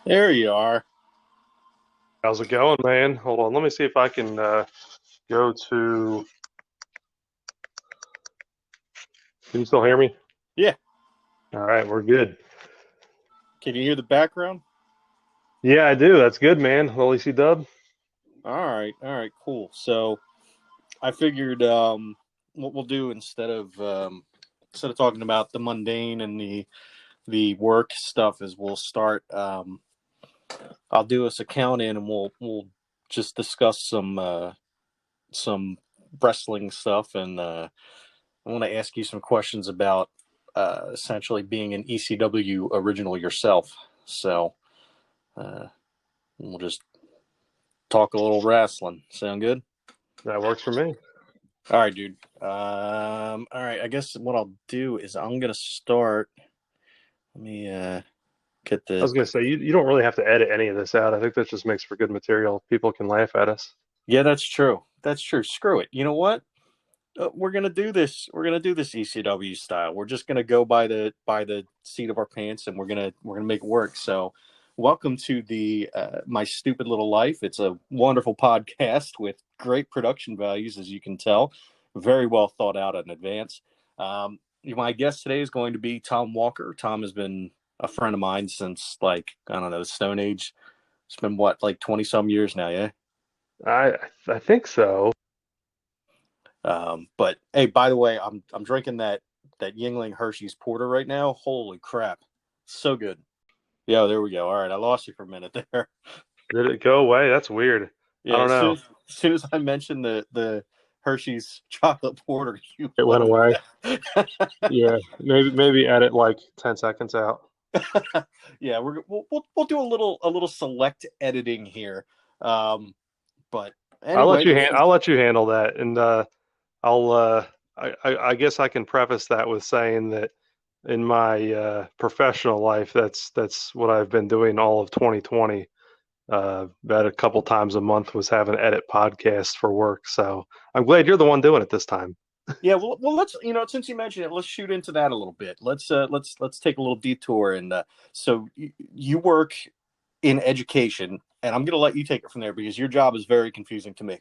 There you are. How's it going, man? Hold on. Let me see if I can go to. Can you still hear me? Yeah. All right, we're good. Can you hear the background? Yeah, I do. That's good, man. Holy C Dub. All right. All right. Cool. So I figured what we'll do instead of talking about the mundane and the work stuff is we'll start. I'll do us a count in and we'll just discuss some wrestling stuff and I want to ask you some questions about essentially being an ECW original yourself. So uh, we'll just talk a little wrestling. Sound good? That works for me. All right, dude. All right. I guess what I'll do is I'm gonna start. Let me get I the. was gonna say you don't really have to edit any of this out. I think that just makes for good material. People can laugh at us. Yeah, that's true. That's true. Screw it. You know what? We're gonna do this. We're gonna do this ECW style. We're just gonna go by the seat of our pants, and we're gonna make it work. So, welcome to the My Stupid Little Life. It's a wonderful podcast with great production values, as you can tell, very well thought out in advance. My guest today is going to be Tom Walker. Tom has been a friend of mine since like I don't know the Stone Age. It's been what like 20 some years now, yeah. I I think so. But hey, by the way, I'm drinking that Yingling Hershey's Porter right now. Holy crap, so good. Yeah, there we go. All right, I lost you for a minute there. Did it go away? That's weird. I Yeah, don't know. as soon as I mentioned the Hershey's chocolate porter, you It went left. away. Yeah, maybe edit like 10 seconds out. Yeah, we'll do a little select editing here. Um, but anyway, I'll let you handle that, and I'll I guess I can preface that with saying that in my professional life, that's what I've been doing all of 2020. About a couple times a month was having edit podcasts for work. So I'm glad you're the one doing it this time. yeah, well, let's since you mentioned it, let's shoot into that a little bit. Let's take a little detour and so you work in education, and I'm going to let you take it from there because your job is very confusing to me.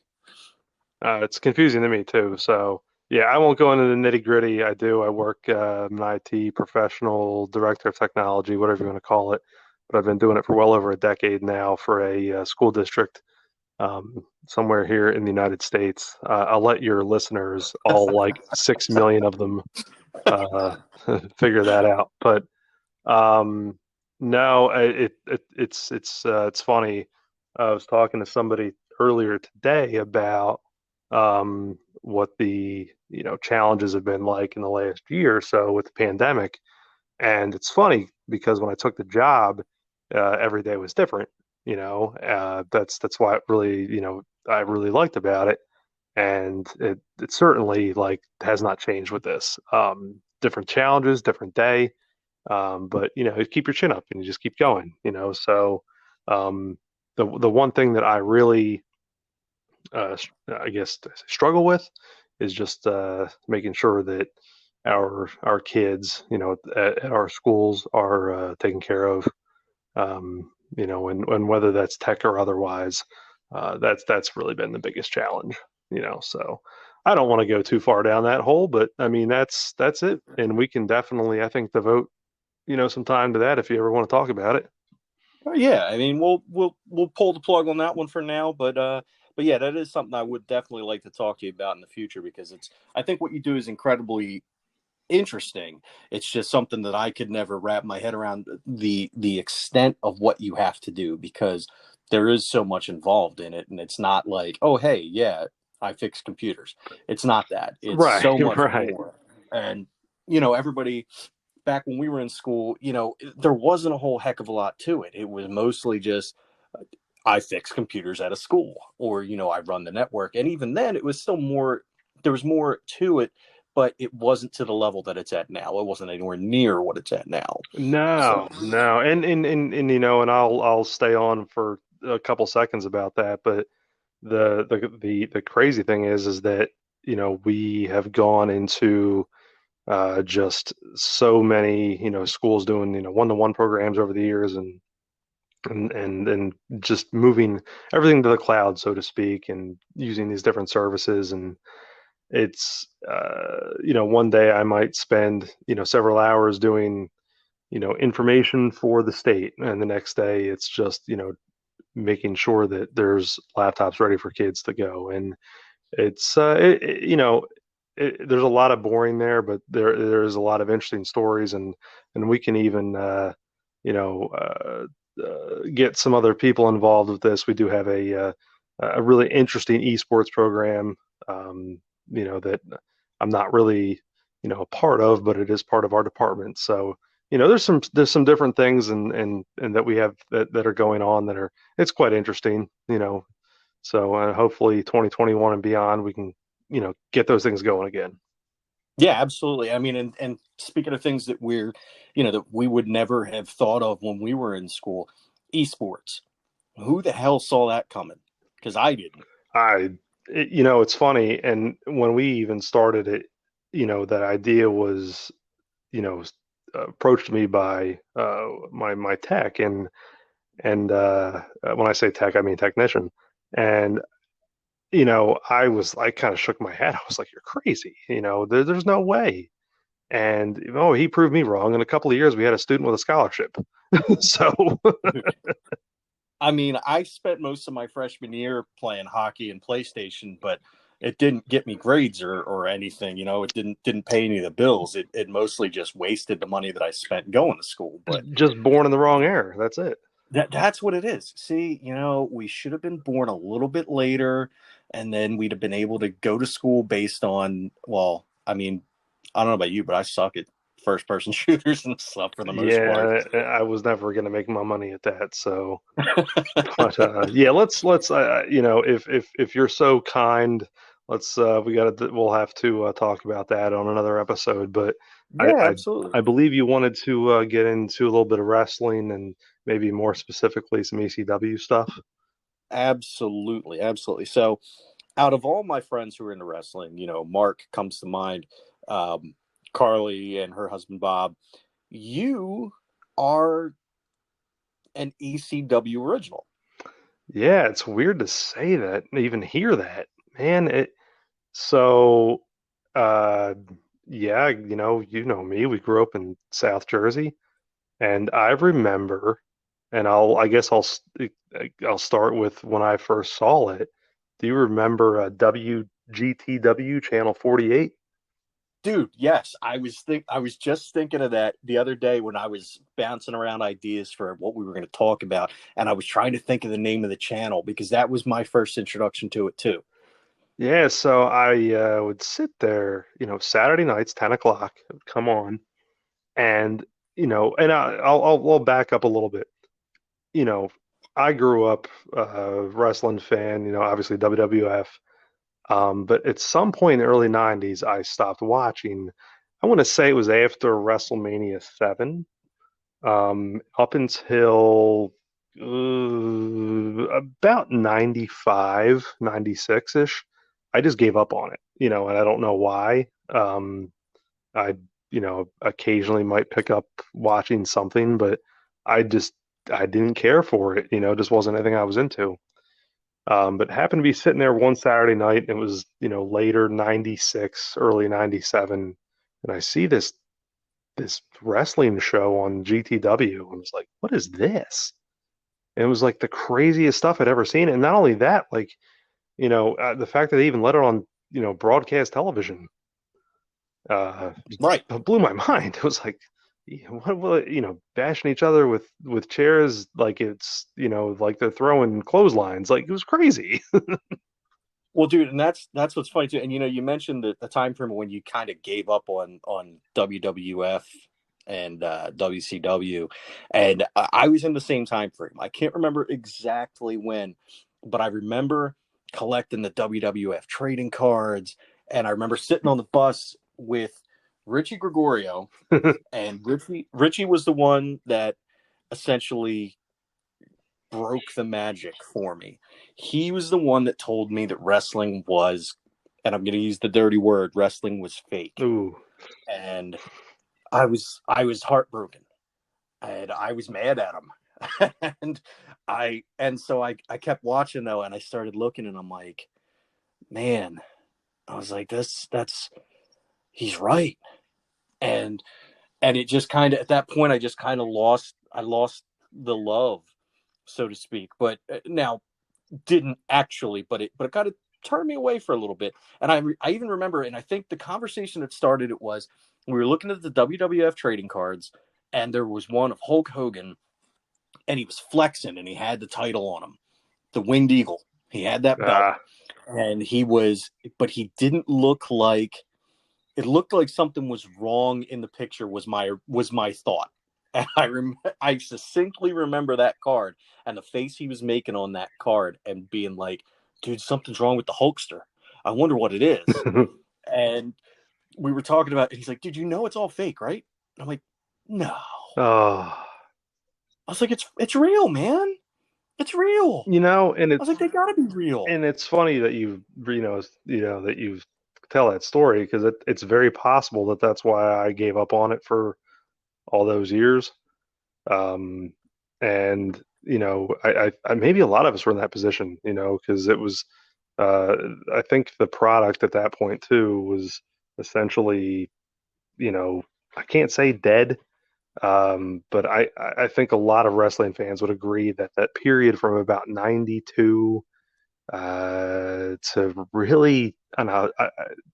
It's confusing to me too. So yeah, I won't go into the nitty gritty. I work I'm an IT professional, director of technology, whatever you want to call it. But I've been doing it for well over a decade now for a school district somewhere here in the United States. I'll let your listeners, all like 6 million of them, uh, figure that out. But um, no, it's funny. I was talking to somebody earlier today about what the challenges have been like in the last year or so with the pandemic, and it's funny because when I took the job, every day was different. That's why it really I really liked about it, and it certainly like has not changed with this. Different challenges, different day, but you keep your chin up and you just keep going. Um, the one thing that I really I guess struggle with is just making sure that our kids, at our schools are taken care of. And whether that's tech or otherwise, that's really been the biggest challenge. So I don't want to go too far down that hole, but I mean that's it, and we can definitely, I think, devote some time to that if you ever want to talk about it. Yeah, I mean, we'll pull the plug on that one for now, but yeah, that is something I would definitely like to talk to you about in the future because it's I think what you do is incredibly interesting. It's just something that I could never wrap my head around the extent of what you have to do because there is so much involved in it, and it's not like, oh, hey, yeah, I fix computers. It's not that. It's Right, so much right. more. And everybody back when we were in school, there wasn't a whole heck of a lot to it. It was mostly just I fix computers at a school, or I run the network, and even then, it was still more. There was more to it, but it wasn't to the level that it's at now. It wasn't anywhere near what it's at now. So, No, no, and and I'll stay on for a couple seconds about that, but the crazy thing is that we have gone into just so many schools doing one-to-one programs over the years, and and just moving everything to the cloud, so to speak, and using these different services. And it's one day I might spend several hours doing information for the state, and the next day it's just making sure that there's laptops ready for kids to go. And it's there's a lot of boring there, but there's a lot of interesting stories, and we can even you know get some other people involved with this. We do have a really interesting esports program, that I'm not really a part of, but it is part of our department. So there's some different things and that we have that are going on that are it's quite interesting. So hopefully 2021 and beyond, we can, get those things going again. Yeah, absolutely. I mean, and speaking of things that that we would never have thought of when we were in school, esports. Who the hell saw that coming? Because I didn't. It's funny. And when we even started it, that idea was, you know, approached to me by my tech, and when I say tech, I mean technician. And I kind of shook my head. I was like, "You're crazy! There's no way." And he proved me wrong. In a couple of years, we had a student with a scholarship. So I mean, I spent most of my freshman year playing hockey and PlayStation, but it didn't get me grades or anything. It didn't pay any of the bills. It mostly just wasted the money that I spent going to school. But just born in the wrong era. That's it. that's what it is. See, we should have been born a little bit later, and then we'd have been able to go to school based on, well, I mean, I don't know about you, but I suck at first person shooters and stuff for the most part. Yeah, I was never going to make my money at that. So, but yeah, let's if you're so kind, let's we'll have to talk about that on another episode. But I Yeah, I, absolutely. I believe you wanted to get into a little bit of wrestling and maybe more specifically some ECW stuff. Absolutely. Absolutely. So, out of all my friends who are into wrestling, Mark comes to mind, um, Carly and her husband Bob. You are an ECW original. Yeah, it's weird to say that, even hear that, man. So, uh, yeah, you know me. We grew up in South Jersey, and I remember, and I guess I'll start with when I first saw it. Do you remember WGTW Channel 48? Dude, yes, I was just thinking of that the other day when I was bouncing around ideas for what we were going to talk about, and I was trying to think of the name of the channel because that was my first introduction to it too. Yeah, so I would sit there, Saturday nights, 10 o'clock, it would come on, and and I'll back up a little bit. You know, I grew up wrestling fan, obviously WWF. But at some point in the early 90s, I stopped watching. I want to say it was after WrestleMania 7, up until about 95, 96-ish. I just gave up on it, and I don't know why. I, occasionally might pick up watching something, but I just, I didn't care for it, just wasn't anything I was into. But happened to be sitting there one Saturday night. And it was, later 96, early 97. And I see this wrestling show on GTW. And I was like, what is this? And it was like the craziest stuff I'd ever seen. And not only that, like, the fact that they even let it on, broadcast television, uh, Right. blew my mind. It was like, what will it, bashing each other with chairs like it's, like they're throwing clotheslines. Like it was crazy. Well, dude, and that's what's funny too. And you mentioned the time frame when you kind of gave up on WWF and WCW, and I was in the same time frame. I can't remember exactly when, but I remember collecting the WWF trading cards, and I remember sitting on the bus with Richie Gregorio, and Richie was the one that essentially broke the magic for me. He was the one that told me that wrestling was, and I'm going to use the dirty word, wrestling was fake. Ooh. And I was heartbroken, and I was mad at him. and so I kept watching though, and I started looking, and I'm like, man, I was like, that's he's right, and it just kind of at that point I just kind of lost the love, so to speak. But now didn't actually, but it kind of turned me away for a little bit. And I even remember, and I think the conversation that started it was we were looking at the WWF trading cards, and there was one of Hulk Hogan, and he was flexing, and he had the title on him, the Winged Eagle. He had that belt, Ah. and but he didn't look like it looked like something was wrong in the picture. Was my thought. And I succinctly remember that card and the face he was making on that card, and being like, "Dude, something's wrong with the Hulkster. I wonder what it is." And we were talking about, and he's like, "Dude, you know it's all fake, right?" And I'm like, "No." Oh, I was like, "It's real, man. It's real." and I was like, "They gotta be real." it's funny that that you tell that story because it's very possible that that's why I gave up on it for all those years. Um, and I maybe a lot of us were in that position, because it was, uh, I think the product at that point too was essentially, you know, I can't say dead, but I think a lot of wrestling fans would agree that that period from about 92 to really, I don't know,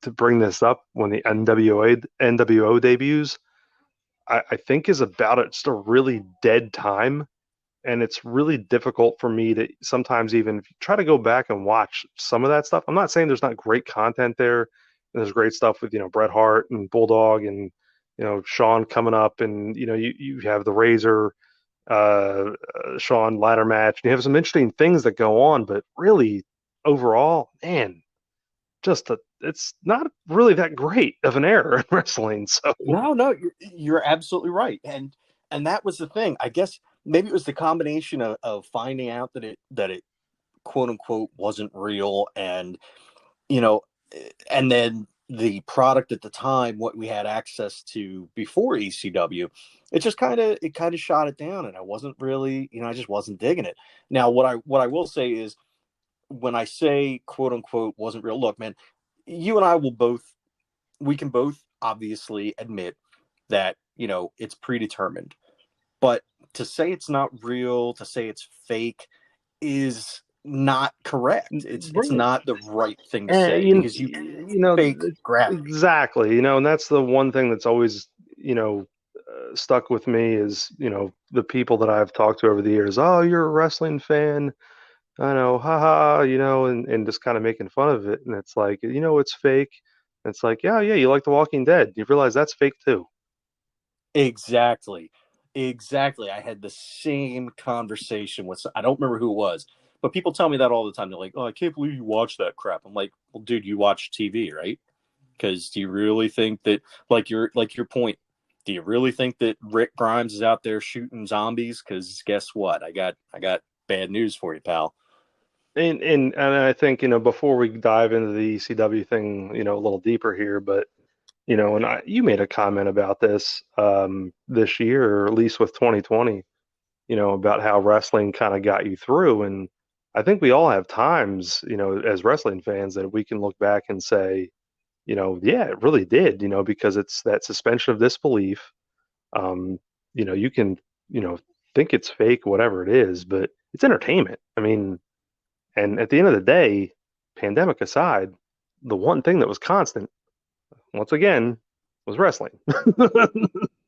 to bring this up when the NWO debuts, I think is about it, just a really dead time. And it's really difficult for me to sometimes even try to go back and watch some of that stuff. I'm not saying there's not great content there. And there's great stuff with, Bret Hart and Bulldog and, Sean coming up, and, you have the Razor, Sean ladder match. You have some interesting things that go on, but really overall, man, it's not really that great of an era in wrestling. So No, you're absolutely right, and that was the thing. I guess maybe it was the combination of finding out that it quote unquote wasn't real, and you know, and then the product at the time, what we had access to before ECW, it kind of shot it down, and I wasn't really, I just wasn't digging it. Now, what I will say is, when I say quote unquote wasn't real, look, man, you and I we can both obviously admit that it's predetermined, but to say it's not real, to say it's fake, is not correct. It's right. not the right thing to And say, because you can't fake gravity. exactly, and that's the one thing that's always, stuck with me is, the people that I've talked to over the years. Oh, you're a wrestling fan, I know, haha, and just kind of making fun of it. And it's like, it's fake. And it's like, yeah, yeah, you like The Walking Dead. You realize that's fake too. Exactly. Exactly. I had the same conversation with, I don't remember who it was, but people tell me that all the time. They're like, "Oh, I can't believe you watch that crap." I'm like, "Well, dude, you watch TV, right? Because do you really think that, like your point, do you really think that Rick Grimes is out there shooting zombies? Because guess what? I got bad news for you, pal." And I think, before we dive into the ECW thing, a little deeper here, but and you made a comment about this this year, or at least with 2020, about how wrestling kind of got you through. And I think we all have times, as wrestling fans, that we can look back and say, yeah, it really did, because it's that suspension of disbelief. Um, you can, think it's fake, whatever it is, but it's entertainment. I mean, and at the end of the day, pandemic aside, the one thing that was constant, once again, was wrestling.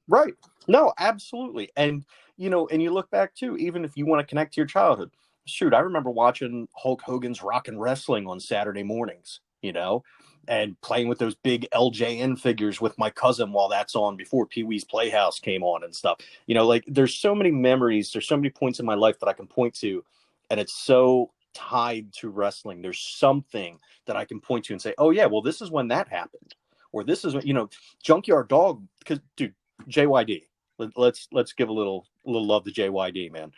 Right. No, absolutely. And you look back too, even if you want to connect to your childhood. Shoot, I remember watching Hulk Hogan's Rock and Wrestling on Saturday mornings, and playing with those big LJN figures with my cousin while that's on, before Pee Wee's Playhouse came on and stuff. Like, there's so many memories, there's so many points in my life that I can point to, and it's so tied to wrestling. There's something that I can point to and say, "Oh yeah, well, this is when that happened." Or this is what, Junkyard Dog, because dude, JYD. Let's give a little love to JYD, man.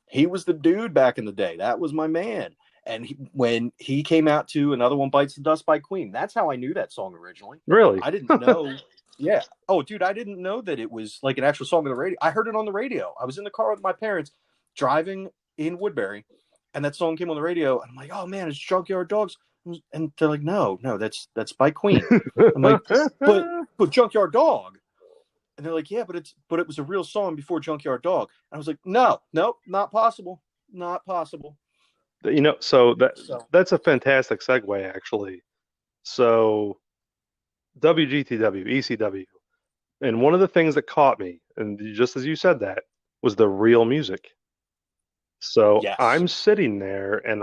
He was the dude back in the day. That was my man. And when he came out to Another One Bites the Dust by Queen, that's how I knew that song originally. Really? I didn't know. Yeah. Oh, dude, I didn't know that it was like an actual song on the radio. I heard it on the radio. I was in the car with my parents, driving in Woodbury, and that song came on the radio, and I'm like, oh man, it's Junkyard Dogs, and they're like, no, no, that's by Queen. I'm like, but Junkyard Dog, and they're like, yeah, but it was a real song before Junkyard Dog. And I was like, no, no, not possible, not possible. So So that's a fantastic segue, actually. So WGTW, ECW, and one of the things that caught me, and just as you said that, was the real music. So yes, I'm sitting there and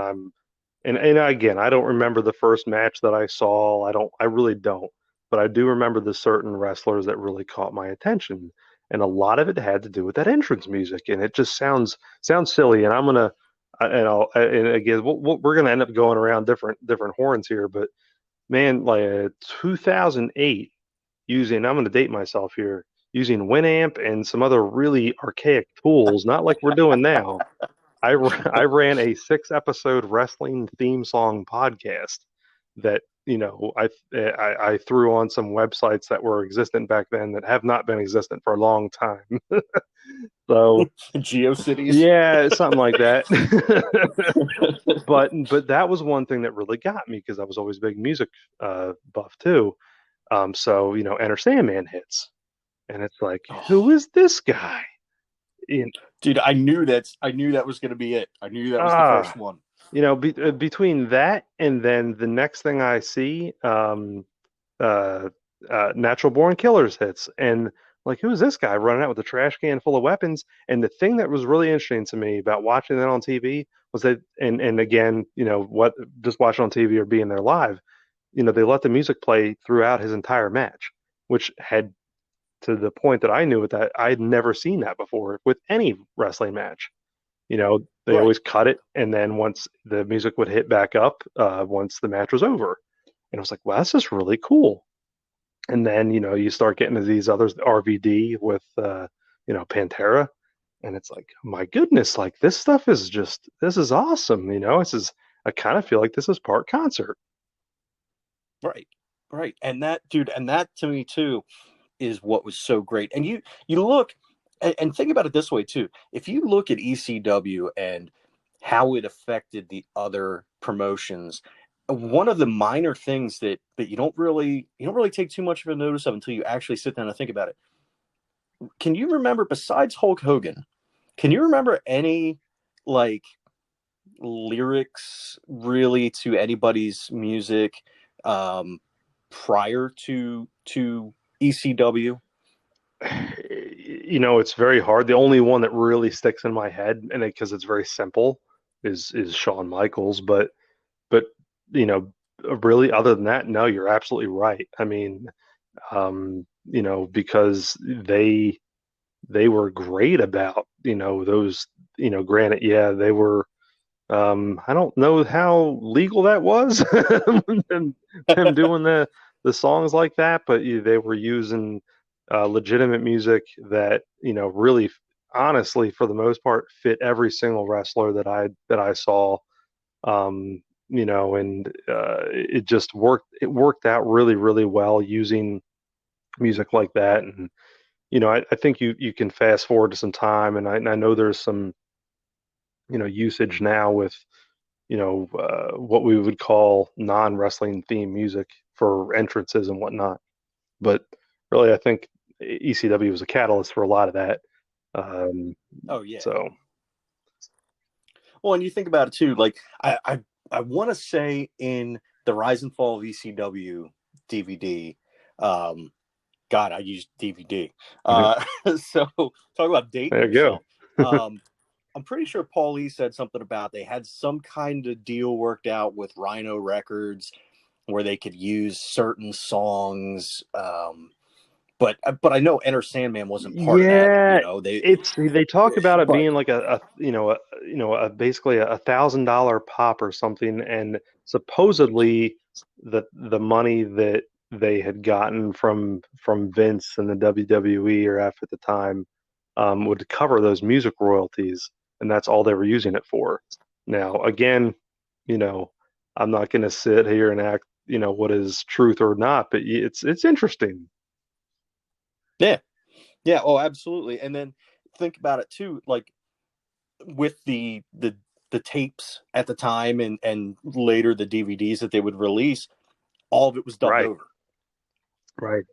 and again, I don't remember the first match that I saw. I really don't. But I do remember the certain wrestlers that really caught my attention. And a lot of it had to do with that entrance music. And it just sounds silly. And I'm gonna and again we're gonna end up going around different horns here. But man, like 2008, I'm gonna date myself here, using Winamp and some other really archaic tools, not like we're doing now. I ran a 6 episode wrestling theme song podcast that I threw on some websites that were existent back then that have not been existent for a long time. So GeoCities. yeah, something like that. But that was one thing that really got me because I was always a big music buff too. So Enter Sandman hits, and it's like, who Oh, is this guy? You dude, I knew that was going to be it. I knew that was the ah, first one. between that and then the next thing I see, uh, Natural Born Killers hits, and like, who's this guy running out with a trash can full of weapons? And the thing that was really interesting to me about watching that on TV was that, and again, what just watching on TV or being there live, they let the music play throughout his entire match, which had to the point that I knew it that I had never seen that before with any wrestling match. They Right, always cut it, and then once the music would hit back up, once the match was over, and I was like, "Wow, that's just really cool." And then you start getting to these others, RVD with Pantera, and it's like, my goodness, like this is awesome. I kind of feel like this is part concert. right, right. And that, dude, and that to me too is what was so great. And you look and think about it this way too. If you look at ECW and how it affected the other promotions, one of the minor things that you don't really take too much of a notice of until you actually sit down and think about it. Can you remember, besides Hulk Hogan, can you remember any like lyrics really to anybody's music um, prior to ECW? It's very hard. The only one that really sticks in my head, and because it's very simple, is Shawn Michaels. But really, other than that, no, you're absolutely right. I mean, because they were great about those. Granted, yeah, they were. I don't know how legal that was, them doing the songs like that, but they were using legitimate music that really, honestly, for the most part, fit every single wrestler that I saw. And it just worked. It worked out really, really well using music like that. And I think you can fast forward to some time, and I know there's some usage now with what we would call non-wrestling theme music for entrances and whatnot. But really, I think ECW was a catalyst for a lot of that. Um, Oh yeah. so Well, and you think about it too. Like I want to say in the Rise and Fall of ECW DVD. Um, God, I used DVD. So talk about dating there you yourself. go. I'm pretty sure Paul Lee said something about they had some kind of deal worked out with Rhino Records where they could use certain songs. But I know Enter Sandman wasn't part of that. You Yeah, know they talk about it but being like a basically $1,000 pop or something, and supposedly the money that they had gotten from Vince and the WWE or F at the time would cover those music royalties, and that's all they were using it for. Now, again, you know, I'm not going to sit here and act, what is truth or not, but it's interesting. yeah, yeah, oh, absolutely. And then think about it too. Like with the tapes at the time and later the DVDs that they would release, all of it was dubbed Right, over. right.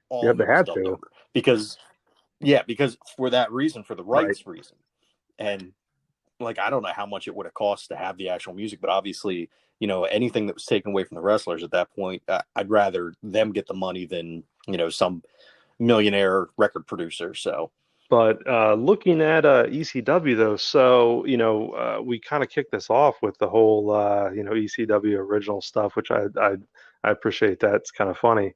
All Yep, of they it was had dubbed to. over because yeah, because for that reason, for the Right. rights reason, and like I don't know how much it would have cost to have the actual music, but obviously, anything that was taken away from the wrestlers at that point, I'd rather them get the money than some millionaire record producer. So But looking at ECW though, so we kind of kicked this off with the whole ECW original stuff, which I appreciate that. It's kind of funny.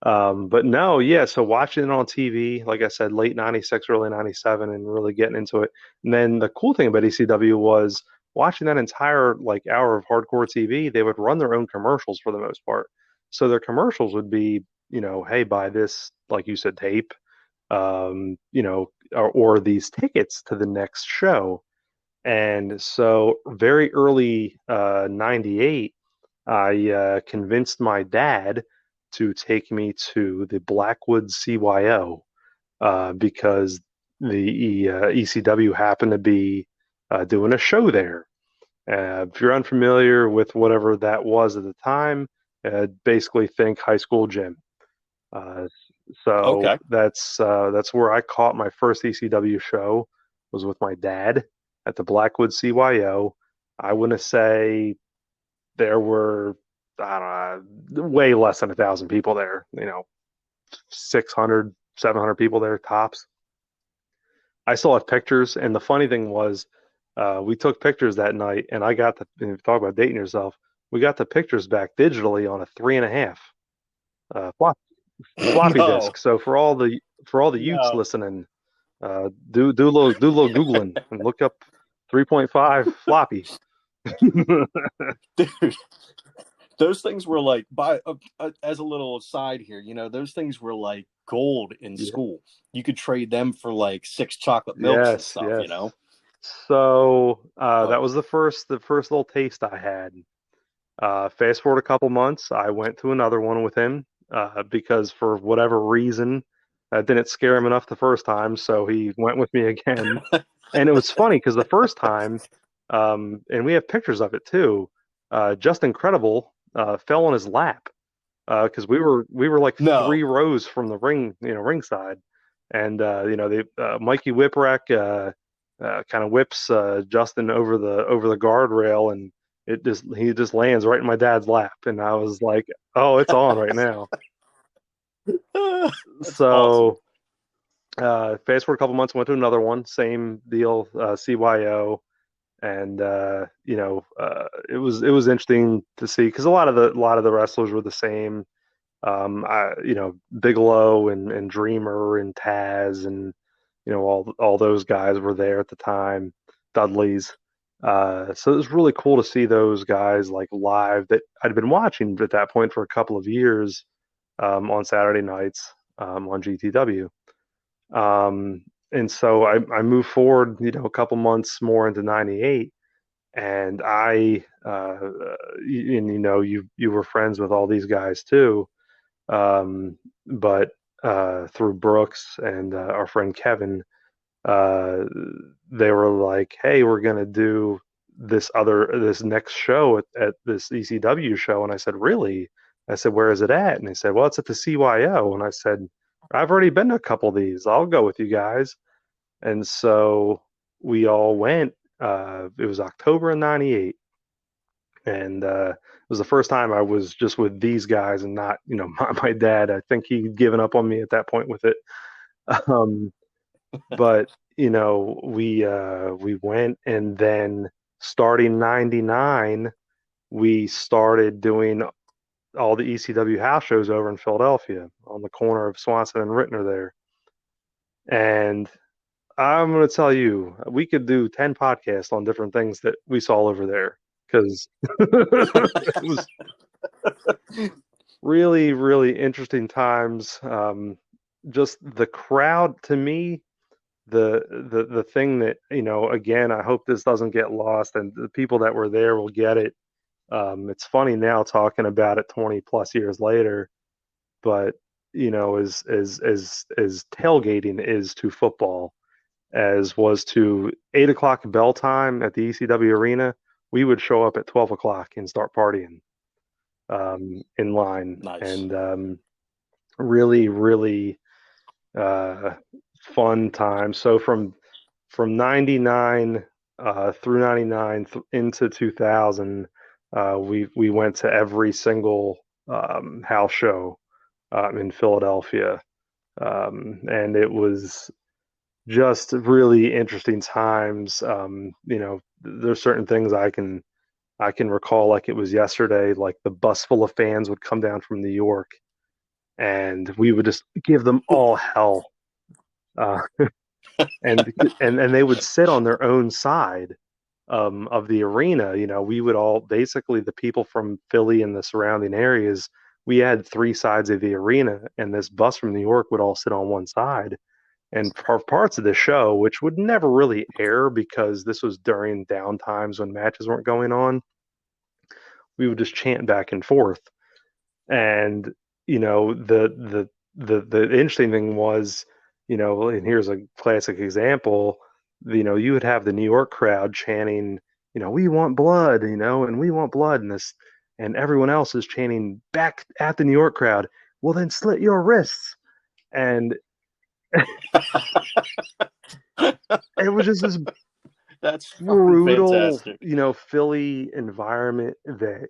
But no, yeah. So watching it on TV, like I said, late '96, early '97, and really getting into it. And then the cool thing about ECW was watching that entire like hour of hardcore TV. They would run their own commercials for the most part. So their commercials would be, hey, buy this, like you said, tape, or these tickets to the next show. And so very early '98, I convinced my dad to take me to the Blackwood CYO because the ECW happened to be doing a show there. If you're unfamiliar with whatever that was at the time, basically think high school gym. Uh, so okay, that's where I caught my first ECW show was with my dad at the Blackwood CYO. I want to say there were I don't know way less than 1,000 people there. 600, 700 people there tops. I still have pictures, and the funny thing was, we took pictures that night, and I got the talk about dating yourself. We got the pictures back digitally on a 3.5 flop, floppy no, disk. So for all the youths no, listening, do a little googling and look up 3.5 floppy. dude. Those things were like as a little aside here, those things were like gold in Yeah. school. You could trade them for like six chocolate milks and Yes, stuff. yes. So But that was the first little taste I had. Fast forward a couple months, I went to another one with him because for whatever reason, that didn't scare him enough the first time, so he went with me again. And it was funny because the first time, and we have pictures of it too. Just Incredible fell on his lap because we were like no, 3 rows from the ringside, and Mikey Whipwreck kind of whips Justin over the guardrail, and he just lands right in my dad's lap, and I was like, oh, it's on right now. that's awesome. So fast forward a couple months, went to another one, same deal, CYO, and it was interesting to see because a lot of the wrestlers were the same. Bigelow and Dreamer and Taz and all those guys were there at the time, Dudley's. So it was really cool to see those guys like live that I'd been watching at that point for a couple of years on Saturday nights on GTW. And so I moved forward, a couple months more into '98, and you were friends with all these guys too, but through Brooks and our friend Kevin, uh, they were like, "Hey, we're gonna do this next show at this ECW show," and I said, "Really?" I said, "Where is it at?" And they said, "Well, it's at the CYO," and I said, "I've already been to a couple of these. I'll go with you guys." And so we all went. It was October of '98, and it was the first time I was just with these guys and not, my dad. I think he'd given up on me at that point with it. Um, but we went, and then starting '99, we started doing all the ECW house shows over in Philadelphia on the corner of Swanson and Rittner there. And I'm going to tell you, we could do 10 podcasts on different things that we saw over there because it was really, really interesting times. Just the crowd to me, the thing that, again, I hope this doesn't get lost and the people that were there will get it. It's funny now talking about it 20 plus years later, but as tailgating is to football, as was to 8 o'clock bell time at the ECW arena. We would show up at 12 o'clock and start partying in line, Nice. and really, really uh, fun time. So from 99 through 99 into 2000, we went to every single house show in Philadelphia, and it was just really interesting times. There's certain things I can recall like it was yesterday. Like the bus full of fans would come down from New York, and we would just give them all hell. Uh, and they would sit on their own side of the arena. We would all basically the people from Philly and the surrounding areas. We had three sides of the arena, and this bus from New York would all sit on one side. And for parts of the show, which would never really air because this was during down times when matches weren't going on, we would just chant back and forth. And the interesting thing was, and here's a classic example. You would have the New York crowd chanting, we want blood, and we want blood, and everyone else is chanting back at the New York crowd, well then slit your wrists. And it was just this That's fucking brutal, fantastic. Philly environment that,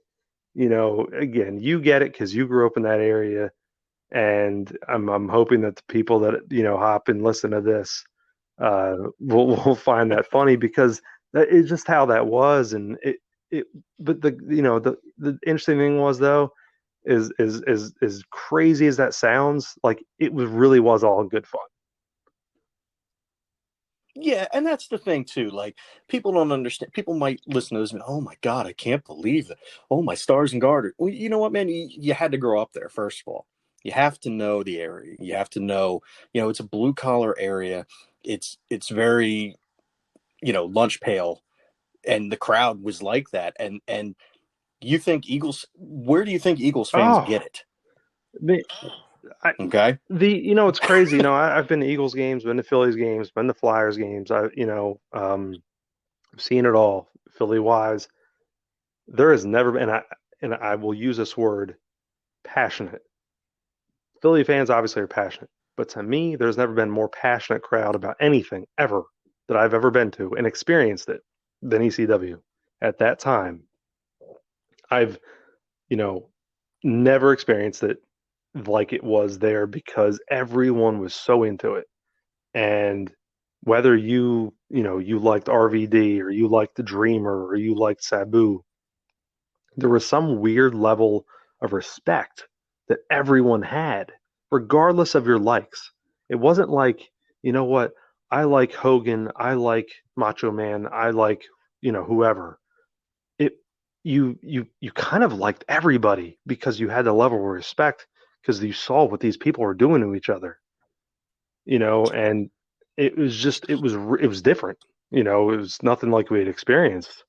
again, you get it because you grew up in that area, and I'm hoping that the people that hop and listen to this will find that funny because that is just how that was, and it. But the interesting thing was though is crazy as that sounds, like it really was all good fun. Yeah, and that's the thing too. Like people don't understand. People might listen to this and, oh my god, I can't believe it. Oh, my stars and garters. Well, you know what, man? You had to grow up there. First of all, you have to know the area. You have to know. It's a blue collar area. It's very lunch pail, and the crowd was like that. And you think Eagles? Where do you think Eagles fans Oh, get it? the I, Okay. it's crazy. I've been to Eagles games, been to Phillies games, been to Flyers games. I've seen it all. Philly wise, there has never been, and I will use this word, passionate. Philly fans obviously are passionate, but to me, there's never been more passionate crowd about anything ever that I've ever been to and experienced it than ECW. At that time, I've, you know, never experienced it like it was there because everyone was so into it. And whether you liked RVD or you liked the Dreamer or you liked Sabu, there was some weird level of respect that everyone had, regardless of your likes. It wasn't like, you know what, I like Hogan, I like Macho Man, I like, whoever. It you kind of liked everybody because you had a level of respect because you saw what these people were doing to each other, and it was different. It was nothing like we had experienced.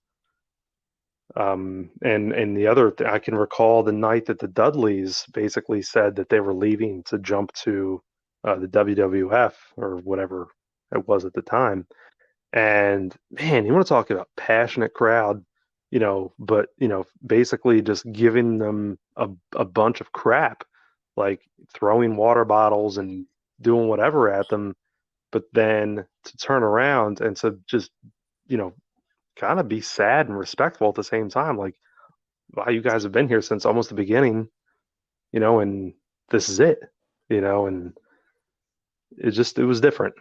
And the other I can recall the night that the Dudleys basically said that they were leaving to jump to the WWF or whatever it was at the time. And man, you want to talk about passionate crowd, but basically just giving them a bunch of crap, like throwing water bottles and doing whatever at them, but then to turn around and to just, you know, kind of be sad and respectful at the same time. Like, wow, you guys have been here since almost the beginning, and this is it, and it was different.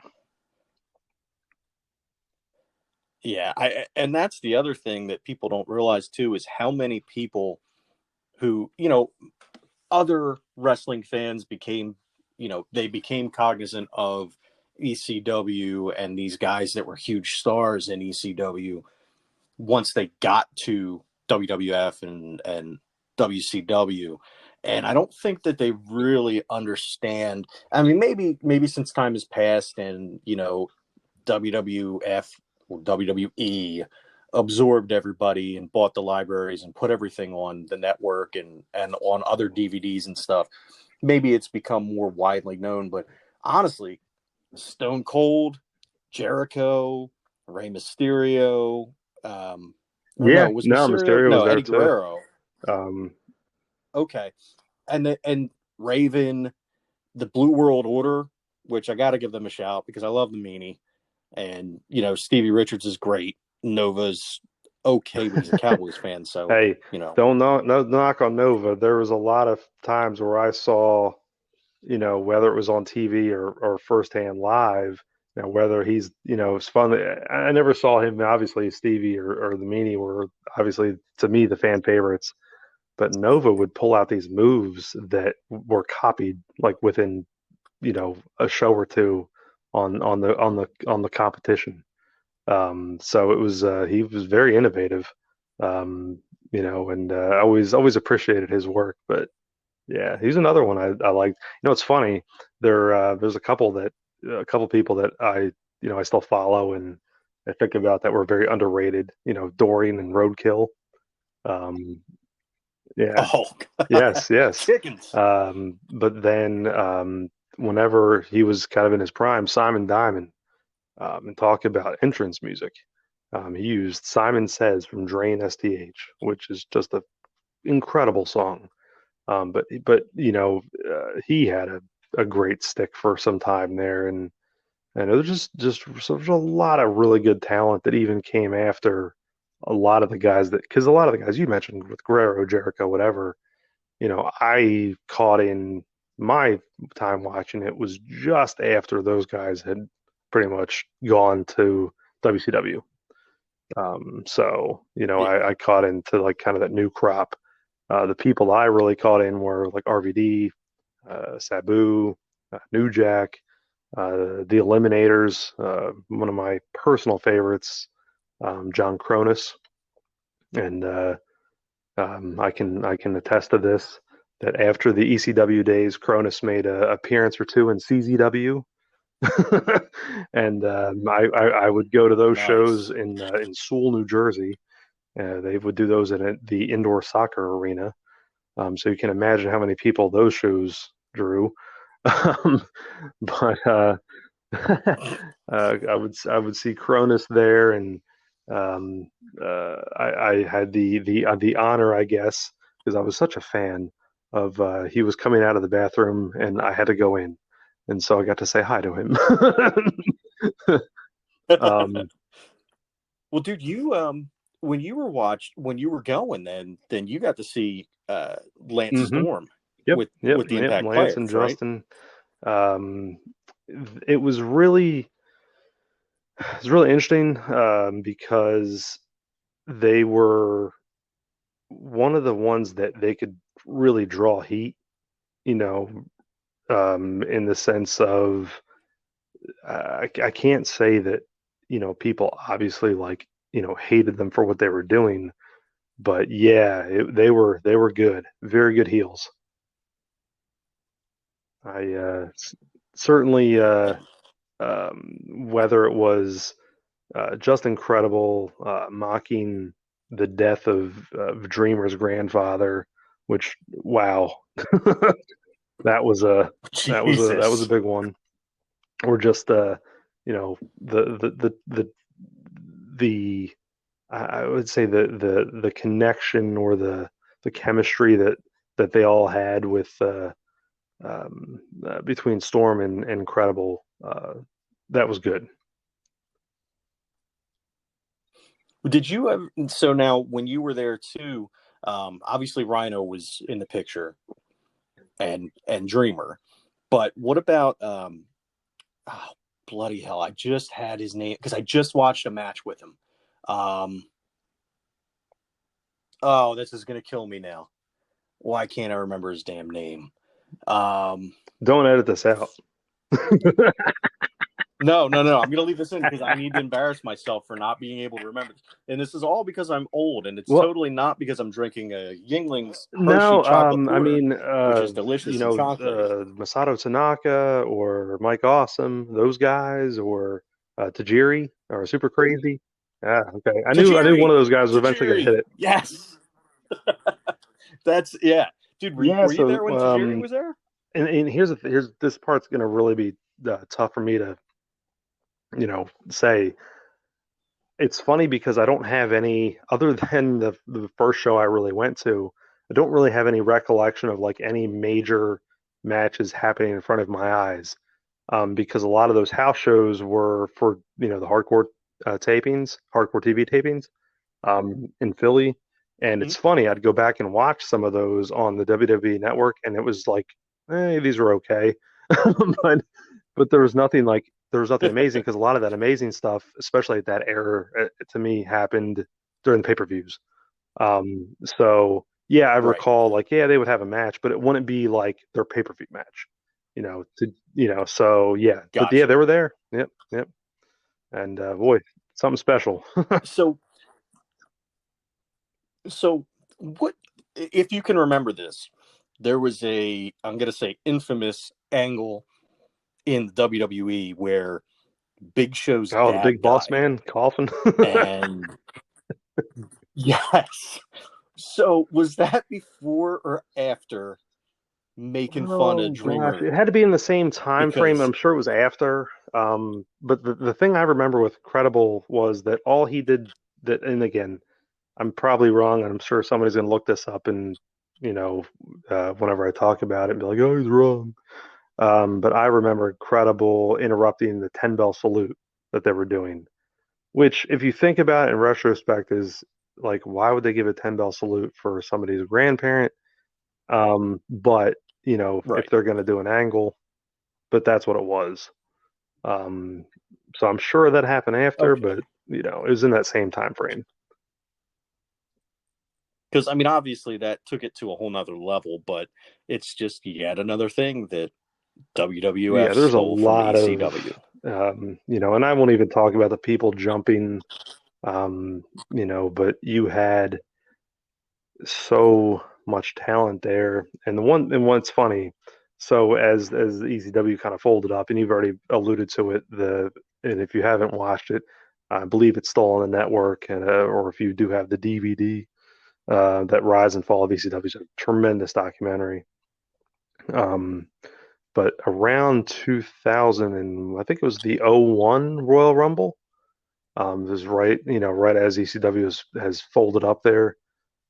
Yeah, and that's the other thing that people don't realize too is how many people who other wrestling fans became they became cognizant of ECW and these guys that were huge stars in ECW once they got to WWF and WCW. And I don't think that they really understand. I mean, maybe since time has passed and WWF or WWE absorbed everybody and bought the libraries and put everything on the network and on other DVDs and stuff. Maybe it's become more widely known, but honestly, Stone Cold, Jericho, Rey Mysterio. Or Yeah, no, was no, Mysterio? Mysterio was No, there Eddie too. Guerrero. Um, Okay, and Raven, the Blue World Order, which I got to give them a shout because I love the meanie, and Stevie Richards is great. Nova's okay, but he's a Cowboys fan, so hey, you know. don't no knock on Nova. There was a lot of times where I saw, whether it was on TV or firsthand live, whether he's, it's fun. I never saw him, obviously, Stevie or the Meanie were obviously, to me, the fan favorites. But Nova would pull out these moves that were copied like within, a show or two on the competition. So it was he was very innovative, um, and I always appreciated his work. But yeah, he's another one I liked. It's funny. There's a couple people that I still follow and I think about that were very underrated. Dorian and Roadkill. Um, yeah, Oh, yes, yes. chickens. But then whenever he was kind of in his prime, Simon Diamond, and talk about entrance music. He used Simon Says from Drain STH, which is just an incredible song. But he had a great stick for some time there, and it was there's a lot of really good talent that even came after a lot of the guys because a lot of the guys you mentioned with Guerrero, Jericho, whatever, I caught in my time watching it was just after those guys had pretty much gone to WCW. So, Yeah. I caught into like kind of that new crop. The people I really caught in were like RVD, Sabu, New Jack, the Eliminators, one of my personal favorites, John Cronus, and I can attest to this that after the ECW days, Cronus made an appearance or two in CZW, and I would go to those shows Nice. in Sewell, New Jersey. They would do those in the indoor soccer arena, so you can imagine how many people those shows drew. Um, but I would see Cronus there, and I had the honor, I guess, because I was such a fan of. He was coming out of the bathroom, and I had to go in, and so I got to say hi to him. um, Well, dude, you when you were going, then you got to see Lance hmm Storm Yep, yep, with the yep. Impact Lance and players, right? Justin. Um, it was really interesting because they were one of the ones that they could really draw heat, you know, in the sense of I can't say that, people obviously like, hated them for what they were doing, but yeah, they were good, very good heels. I certainly whether it was just incredible mocking the death of Dreamer's grandfather, which wow, that was a that was a Jesus. big one. Or just the I would say the connection or the chemistry that they all had with between Storm and Incredible, that was good. Did you ever? So now, when you were there too, obviously Rhino was in the picture, and Dreamer, but what about oh, bloody hell! I just had his name because I just watched a match with him. Um, oh, this is gonna kill me now. Why can't I remember his damn name? Um, Don't edit this out. no, no, no. I'm gonna leave this in because I need to embarrass myself for not being able to remember. And this is all because I'm old, and it's Well, totally not because I'm drinking a Yingling's Hershey no, chocolate I porter, mean, which is delicious and chocolatey. Masato Tanaka or Mike Awesome, those guys, or Tajiri or Super Crazy. Yeah, okay. I knew one Tajiri, of those guys was eventually going to hit Tajiri, it. yes, that's yeah, dude. Yeah, Were you so there when Tajiri was there? and here's this part's going to really be tough for me say. It's funny because I don't have any other than the first show I really went to. I don't really have any recollection of like any major matches happening in front of my eyes, because a lot of those house shows were for the hardcore tapings, hardcore TV tapings, in Philly. And Mhm. it's funny, I'd go back and watch some of those on the WWE network, and it was like, these were okay, but there was nothing like there was nothing amazing because a lot of that amazing stuff, especially at that era, to me happened during the pay-per-views. So yeah, I Right. recall like yeah, they would have a match, but it wouldn't be like their pay-per-view match, So yeah, but yeah, they Gotcha. were there. Yep, yep, and boy, something special. So so what if you can remember this? There was a, I'm going to say, infamous angle in the WWE where Big Show's Oh, the big dad boss died. man coughing. And yes. So was that before or after making fun of Oh gosh, Dreamer? it had to be in the same time frame. Because I'm sure it was after. But the thing I remember with Credible was that all he did that, and again, I'm probably wrong, and I'm sure somebody's gonna look this up and you know, whenever I talk about it, and be like, oh, he's wrong. But I remember Credible interrupting the 10 bell salute that they were doing, which, if you think about it in retrospect, is like, why would they give a 10 bell salute for somebody's grandparent? But if right. they're going to do an angle, but that's what it was. Um, so I'm sure that happened after, Okay. but it was in that same time frame. Because I mean, obviously that took it to a whole nother level, but it's just yet another thing that Yeah, WWF there's a stole from lot of, ECW. and I won't even talk about the people jumping, but you had so much talent there. And what's funny, so as the ECW kind of folded up, and you've already alluded to it, and if you haven't watched it, I believe it's still on the network, and or if you do have the DVD, that Rise and Fall of ECW is a tremendous documentary. Um, but around 2000, and I think it was the '01 Royal Rumble. This is right as ECW has folded up there.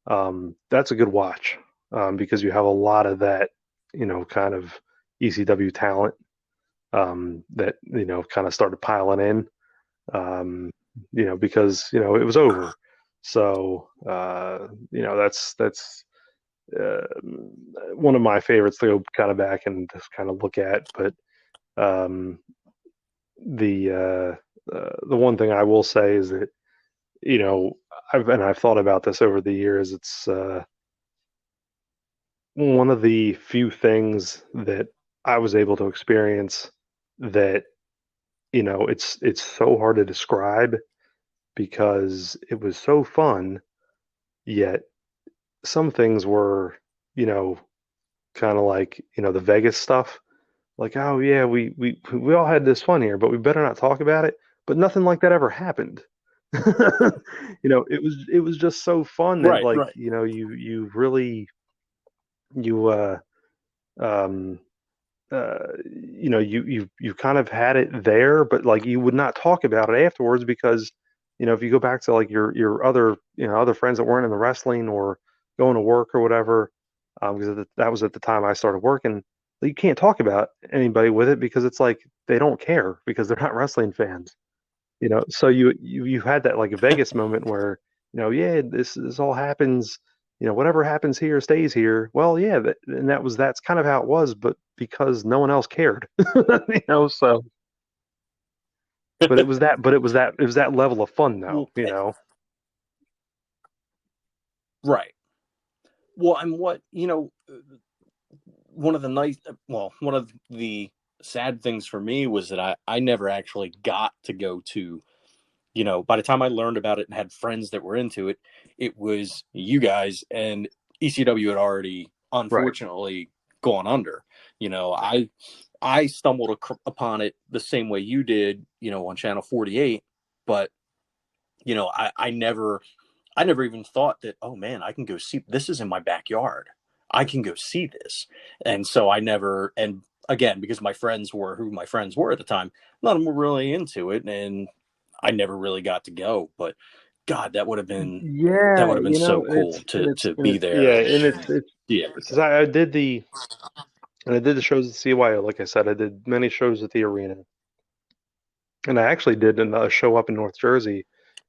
That's a good watch, because you have a lot of that, kind of ECW talent, that kind of started piling in, because it was over. So that's one of my favorites to go kind of back and just kind of look at. But um, the one thing I will say is that you know I've thought about this over the years. It's one of the few things that I was able to experience that it's so hard to describe because it was so fun, yet some things were, you know, kind of like, the Vegas stuff. Like, oh yeah, we all had this fun here, but we better not talk about it. But nothing like that ever happened. It was just so fun that Right, like, right. you really you um you kind of had it there, but like you would not talk about it afterwards because if you go back to like your other other friends that weren't in the wrestling or going to work or whatever, because that was at the time I started working, you can't talk about anybody with it because it's like they don't care because they're not wrestling fans. So you had that like a Vegas moment where yeah, this all happens, whatever happens here stays here. Well, yeah, and that's kind of how it was, but because no one else cared, so it was that level of fun though, Well, right. Well, and what, one of the nice, well, one of the sad things for me was that I never actually got to go to, by the time I learned about it and had friends that were into it, it was you guys, and ECW had already right? unfortunately gone under. I stumbled upon it the same way you did, on Channel 48, but I never even thought that, oh man, I can go see this is in my backyard. I can go see this. And so I never, and again, because my friends were who my friends were at the time, none of them were really into it, and I never really got to go. But God, that Yeah, would have been you so know, and cool it's and it's to and be it, there yeah, and and it's see because everything. I did the shows at CYO. Like I said, I did many shows at the arena, and I actually did a show up in North Jersey.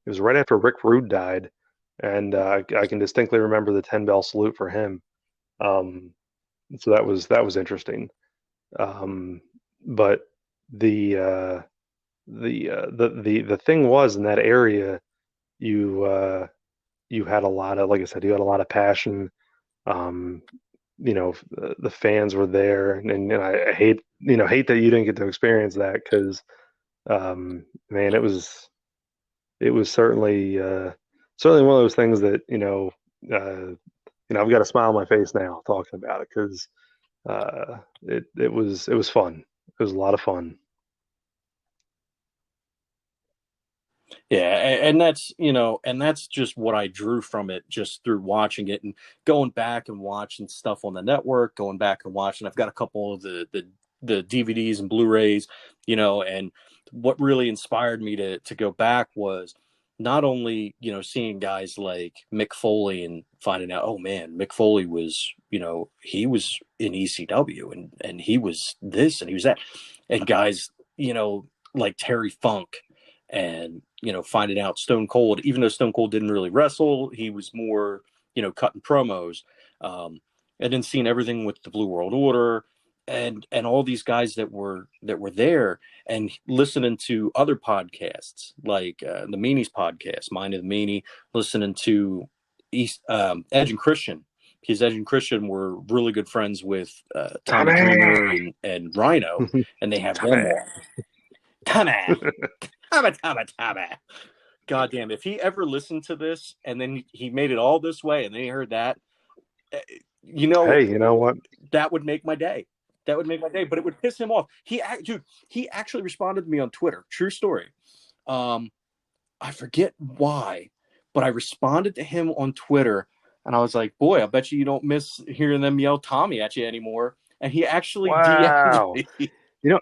It was right after Rick Rude died, and I can distinctly remember the 10 bell salute for him. Um, so that was interesting. Um, but the the thing was in that area, you you had a lot of, like I said, you had a lot of passion. Um, the fans were there, and I hate hate that you didn't get to experience that because man, it was certainly one of those things that I've got a smile on my face now talking about it because it was fun. It was a lot of fun. Yeah, and that's and that's just what I drew from it just through watching it and going back and watching stuff on the network, going back and watching. I've got a couple of the DVDs and Blu-rays, and what really inspired me to go back was not only seeing guys like Mick Foley and finding out, oh man, Mick Foley was he was in ECW and he was this and he was that, and guys like Terry Funk and finding out Stone Cold, even though Stone Cold didn't really wrestle, he was more cutting promos, um, and then seeing everything with the Blue World Order and all these guys that were there, and listening to other podcasts like the Meanies podcast, Mind of the Meanie, listening to Edge and Christian, because Edge and Christian were really good friends with Tommy Tommy, Dreamer and Rhino, and they have them Tommy. on. Tommy, Tommy. God damn, if he ever listened to this and then he made it all this way and then he heard that, eh, you know, Hey, you know what? that would make my day. That would make my day, but it would piss him off. Dude, he actually responded to me on Twitter. True story. Um, I forget why, but I responded to him on Twitter and I was like, boy, I bet you don't miss hearing them yell Tommy at you anymore. And he actually DM'd Wow. me. You know,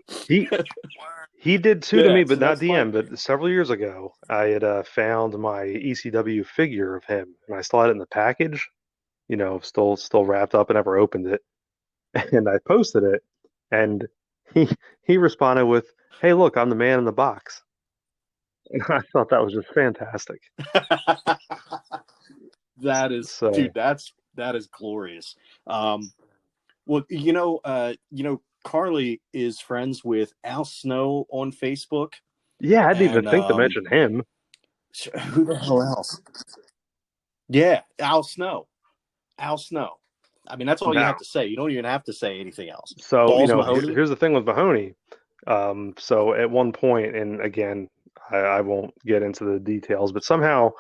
he did too to me, Yeah, but so not that's my DM. But several years ago, I had found my ECW figure of him, and I still had it in the package. Still wrapped up, and never opened it. And I posted it, and he he responded with, "Hey, look, I'm the man in the box." And I thought that was just fantastic. that is, dude, So that is glorious. Um, well, Carly is friends with Al Snow on Facebook, yeah, I didn't even and think to mention him. who the hell else? Yeah, Al Snow. Al Snow. I mean, that's all you Now, have to say. You don't even have to say anything else. so Balls Mahoney. here's the thing with Mahoney. So at one point, and again, I won't get into the details, but somehow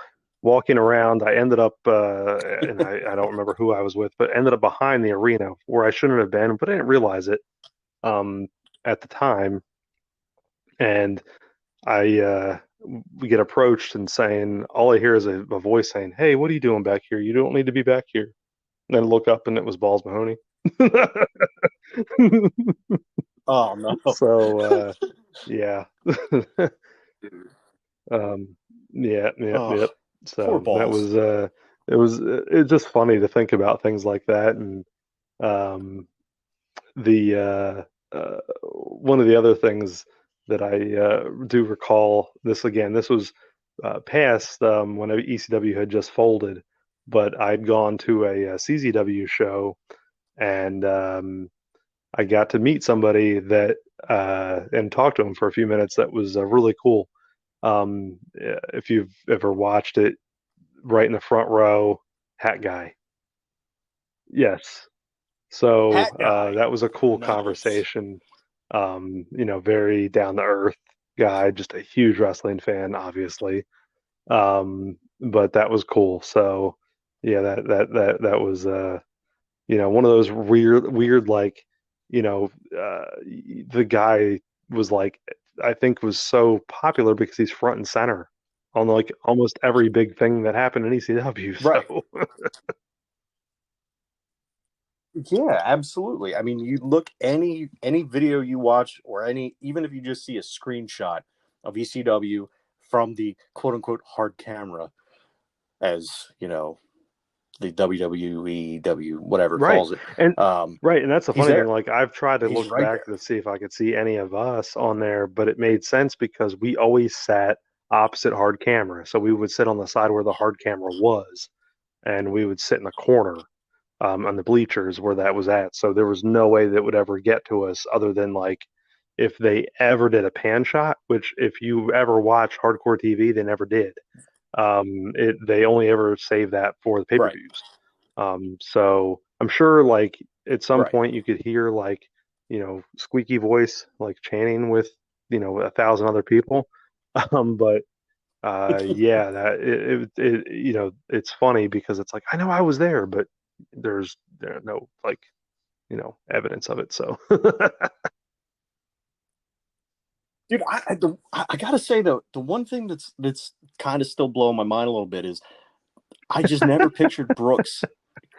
walking around, I ended up, and I don't remember who I was with, but ended up behind the arena where I shouldn't have been, but I didn't realize it um, at the time. And we get approached and saying, all I hear is a voice saying, "Hey, what are you doing back here? You don't need to be back here." And then look up, and it was Balls Mahoney. Oh no. So, yeah. Um, yeah, yep, Oh, yep. poor So that Balls. was it's just funny to think about things like that, and um, the one of the other things that I do recall, this again, this was past when ECW had just folded, but I'd gone to a, CZW show, and I got to meet somebody that and talk to him for a few minutes. That was really cool. If you've ever watched it, right in the front row, hat guy. Yes. So Hat guy. that was a cool Nice. conversation. Very down to earth guy, just a huge wrestling fan, obviously. But that was cool. So yeah, that was one of those weird like, you know, uh, the guy was like, I think was so popular because he's front and center on like almost every big thing that happened in ECW. Right. So Yeah, absolutely. I mean, you look any video you watch, or any, even if you just see a screenshot of ECW from the quote unquote hard camera, as you know, the WWE whatever Right. calls it. And Um, right, and that's the he's funny thing. there. Like I've tried to He's look right back there. to see if I could see any of us on there, but it made sense because we always sat opposite hard camera. So we would sit on the side where the hard camera was, and we would sit in the corner on the bleachers where that was at. So there was no way that would ever get to us other than like if they ever did a pan shot, which if you ever watch hardcore TV, they never did. They only ever save that for the Right, pay-per-views. So I'm sure like at some right. point you could hear like, squeaky voice like chanting with, 1,000 other people. But yeah, that it's funny because it's like I know I was there, but there no like, evidence of it. So Dude, I gotta say though, the one thing that's kind of still blowing my mind a little bit is I just never pictured Brooks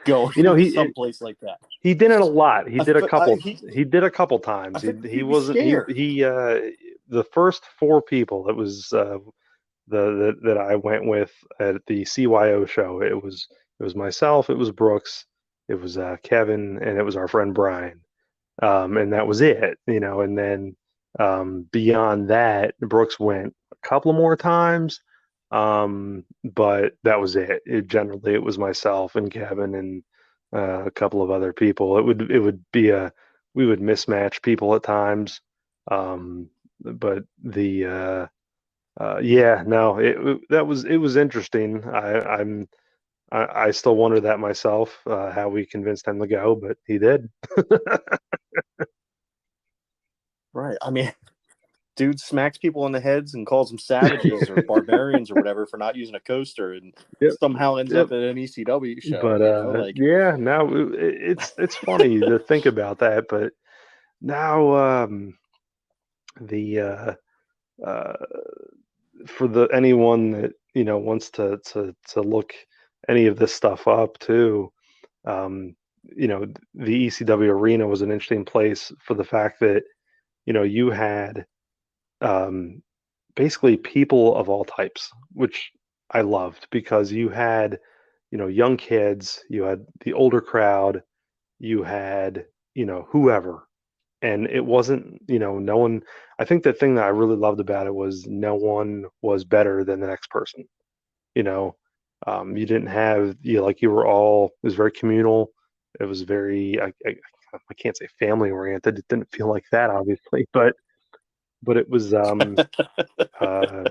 going you know he someplace like that. he did it a lot. He I, did a couple. he He did a couple I times. figured He he'd be wasn't scared. the first four people that was that I went with at the CYO show. It was myself, it was Brooks, it was Kevin, and it was our friend Brian. And that was it, And then beyond that, Brooks went a couple more times, but that was it. Generally, it was myself and Kevin and a couple of other people. It would be we would mismatch people at times, but yeah, no, it was interesting. I still wonder that myself, how we convinced him to go, but he did. Right. I mean, dude smacks people on the heads and calls them savages or barbarians or whatever for not using a coaster, and Yep, somehow ends yep. up at an ECW show. But Like yeah, now it's funny to think about that, but now the uh, for the anyone that wants to look any of this stuff up too, um, the ECW arena was an interesting place for the fact that you had um, basically people of all types, which I loved because you had young kids, you had the older crowd, you had whoever, and it wasn't no one. I think the thing that I really loved about it was no one was better than the next person. you know you didn't have like you were all, it was very communal. It was very I can't say family oriented. It didn't feel like that obviously, but it was uh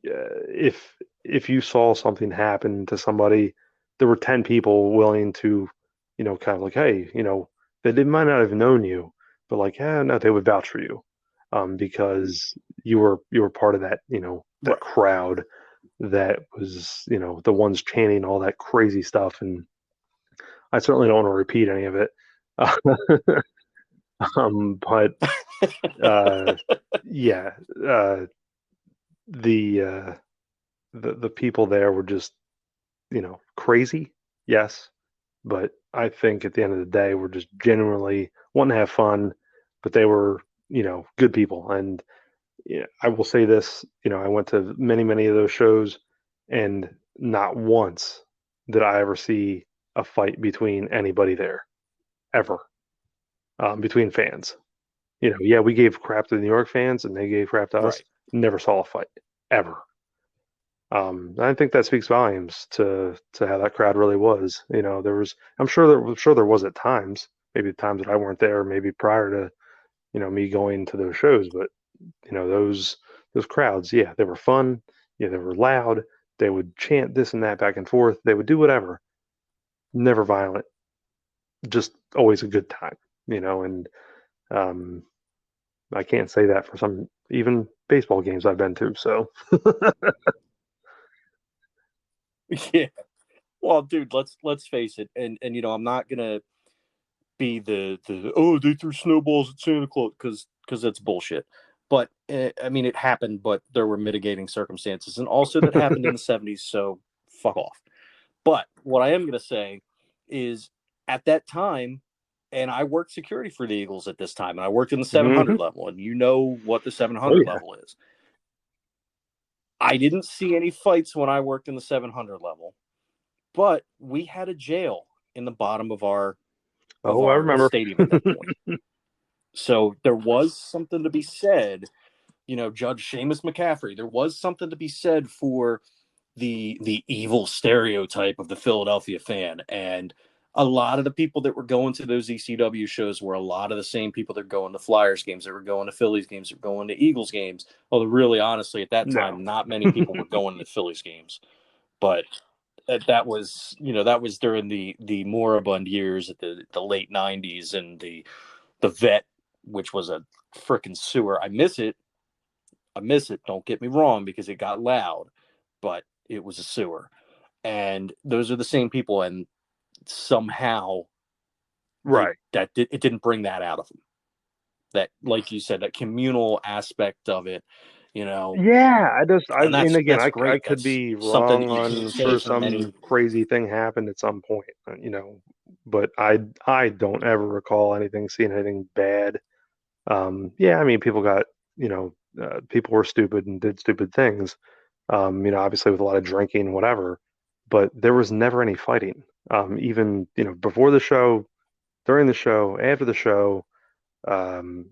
if you saw something happen to somebody, there were 10 people willing to, kind of like, hey, they might not have known you, but like, yeah, no, they would vouch for you, because you were part of that, that right. crowd that was, the ones chanting all that crazy stuff. And I certainly don't want to repeat any of it. But uh, yeah, uh, the uh, the people there were just crazy, yes, but I think at the end of the day, we're just genuinely wanting to have fun, but they were, good people. And I will say this, I went to many, many of those shows, and not once did I ever see a fight between anybody there, ever, between fans. Yeah, we gave crap to the New York fans, and they gave crap to us. Right. Never saw a fight, ever. I think that speaks volumes to how that crowd really was. There was, I'm sure there was at times, maybe times that I weren't there, maybe prior to me going to those shows, but those crowds, yeah, they were fun, yeah, they were loud, they would chant this and that back and forth, they would do whatever, never violent, just always a good time, and um, I can't say that for some even baseball games I've been to. So Yeah. Well, dude, let's face it, and I'm not gonna be the oh they threw snowballs at Santa Claus because that's bullshit. But I mean, it happened, but there were mitigating circumstances, and also that happened in the '70s. So fuck off. But what I am gonna say is at that time, and I worked security for the Eagles at this time, and I worked in the Hmm. 700 level, and you know what the Oh 700 yeah. level is. I didn't see any fights when I worked in the 700 level, but we had a jail in the bottom of Oh, I our remember. stadium at that point. So there was something to be said, Judge Seamus McCaffrey. There was something to be said for the evil stereotype of the Philadelphia fan, and a lot of the people that were going to those ECW shows were a lot of the same people that were going to Flyers games, that were going to Phillies games, that were going to Eagles games. Although, really, honestly, at that No. time, not many people were going to Phillies games. But that was, that was during the moribund years at the late '90s, and the vet, which was a freaking sewer. I miss it. I miss it. Don't get me wrong, because it got loud, but it was a sewer. And those are the same people, and somehow Right. it didn't bring that out of them. That, like you said, that communal aspect of it, you know, Yeah, and and again, that's I great. could That's be something wrong that you can't on say sure for some many. crazy thing happened at some point, but I don't ever recall seeing anything bad. Yeah, I mean, people were stupid and did stupid things. Obviously with a lot of drinking, whatever, but there was never any fighting. Even, before the show, during the show, after the show. Um,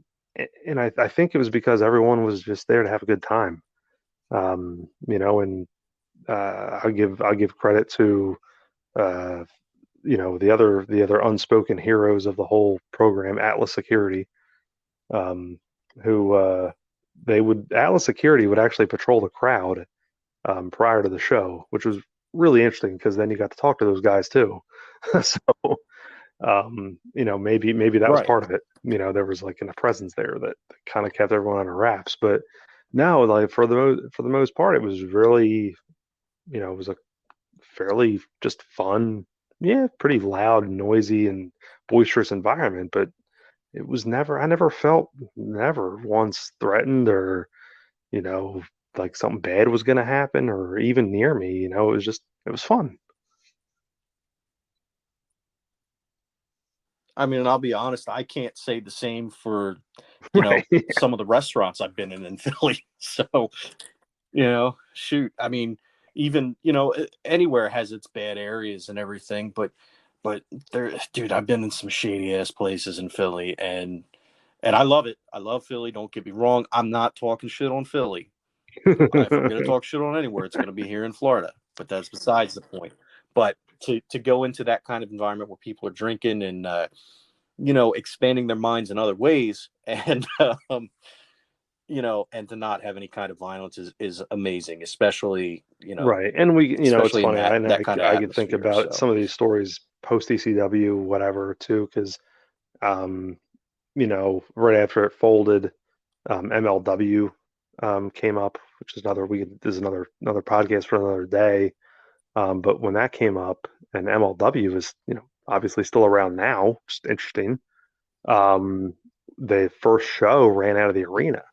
and I think it was because everyone was just there to have a good time. And I'll give credit to uh, the other unspoken heroes of the whole program, Atlas Security, um, who they would Atlas Security would actually patrol the crowd prior to the show, which was really interesting because then you got to talk to those guys too. So maybe that was Right. part of it. There was like a presence there that kind of kept everyone under wraps. But no, like for the most part, it was really, it was a fairly just fun, yeah, pretty loud, noisy, and boisterous environment. But I never felt, never once threatened or, you know, like something bad was going to happen or even near me. It was fun. I mean, and I'll be honest, I can't say the same for, Right. some of the restaurants I've been in Philly. So, shoot, I mean, even, anywhere has its bad areas and everything, but there, dude, I've been in some shady ass places in Philly, and I love it. I love Philly. Don't get me wrong. I'm not talking shit on Philly. If I'm going to talk shit on anywhere, it's going to be here in Florida. But that's besides the point. But to go into that kind of environment where people are drinking and expanding their minds in other ways, and and to not have any kind of violence is amazing, especially Right. And it's especially in funny. that I kind of I could think atmosphere. about So some of these stories post ECW, whatever, too, because, um, right after it folded, MLW came up, which is this is another podcast for another day. But when that came up, and MLW is, obviously still around now, just interesting. Um, the first show ran out of the arena,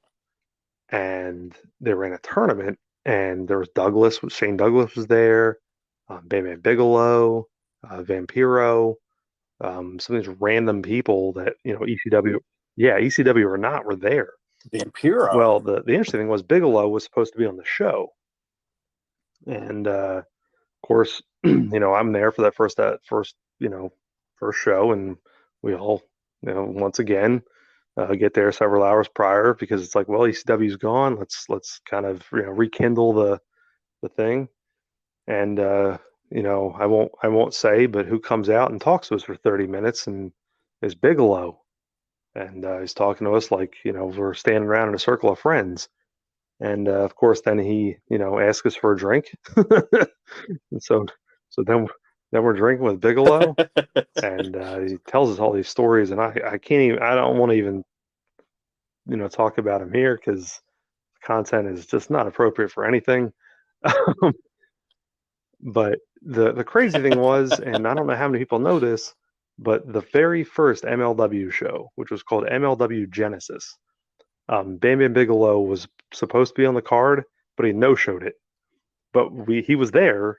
and they ran a tournament, and there was Shane Douglas was there, Bam Bam Bigelow, Vampiro, some of these random people that, ECW, yeah, ECW or not, were there. Vampiro. Well, the interesting thing was Bigelow was supposed to be on the show, and of course, I'm there for that first show, and we all, once again, get there several hours prior because it's like, well, ECW's gone. Let's kind of, rekindle the thing. And I won't say, but who comes out and talks to us for 30 minutes and is Bigelow, and he's talking to us like, we're standing around in a circle of friends. And of course, then he, asks us for a drink. And so then we're drinking with Bigelow, and he tells us all these stories, and I can't even, I don't want to even, talk about him here because content is just not appropriate for anything. But the crazy thing was, and I don't know how many people know this, but the very first MLW show, which was called MLW Genesis, Bam Bam Bigelow was supposed to be on the card, but he no-showed it. But he was there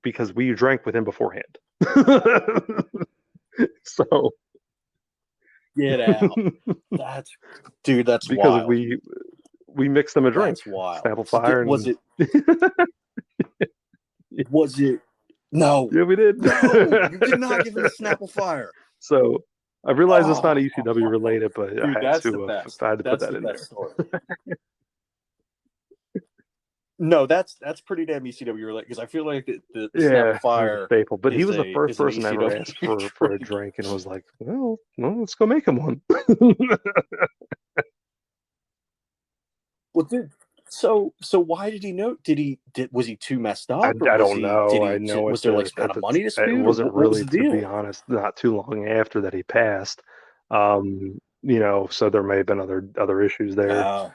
because we drank with him beforehand. So Get out. That's Dude, that's because wild. we mixed them a drink, That's wild. Snapple So Fire, was and it was it no. yeah, we did. No, you did not give him the Snapple Fire. So I realize it's not Oh, ECW related, but I dude, had that's the to best. I had to put That's that the in best there. story. No, that's pretty damn ECW related because I feel like the Yeah, Snapple it was a Fire staple. But he was the first is an person to ever ECW ask for a drink. drink, and was like, well, let's go make him one. Well, dude, so why did he know? Was he too messed I, up, or I was don't he know. I know was there like some kind of money it dispute, or wasn't what was really, the to be deal? honest, not too long after that he passed. So there may have been other issues there. Uh,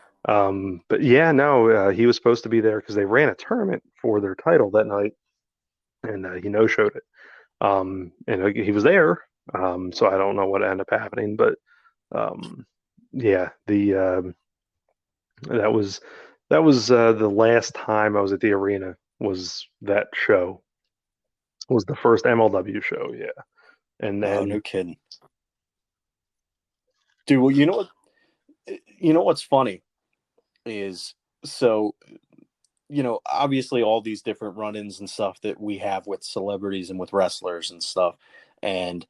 But yeah, no, he was supposed to be there because they ran a tournament for their title that night, and he no-showed it. And he was there. So I don't know what ended up happening, but um, yeah, the that was the last time I was at the arena, was that show, was the first MLW show, yeah. And oh, then no kidding, dude. Well, you know what's funny is so obviously all these different run-ins and stuff that we have with celebrities and with wrestlers and stuff, and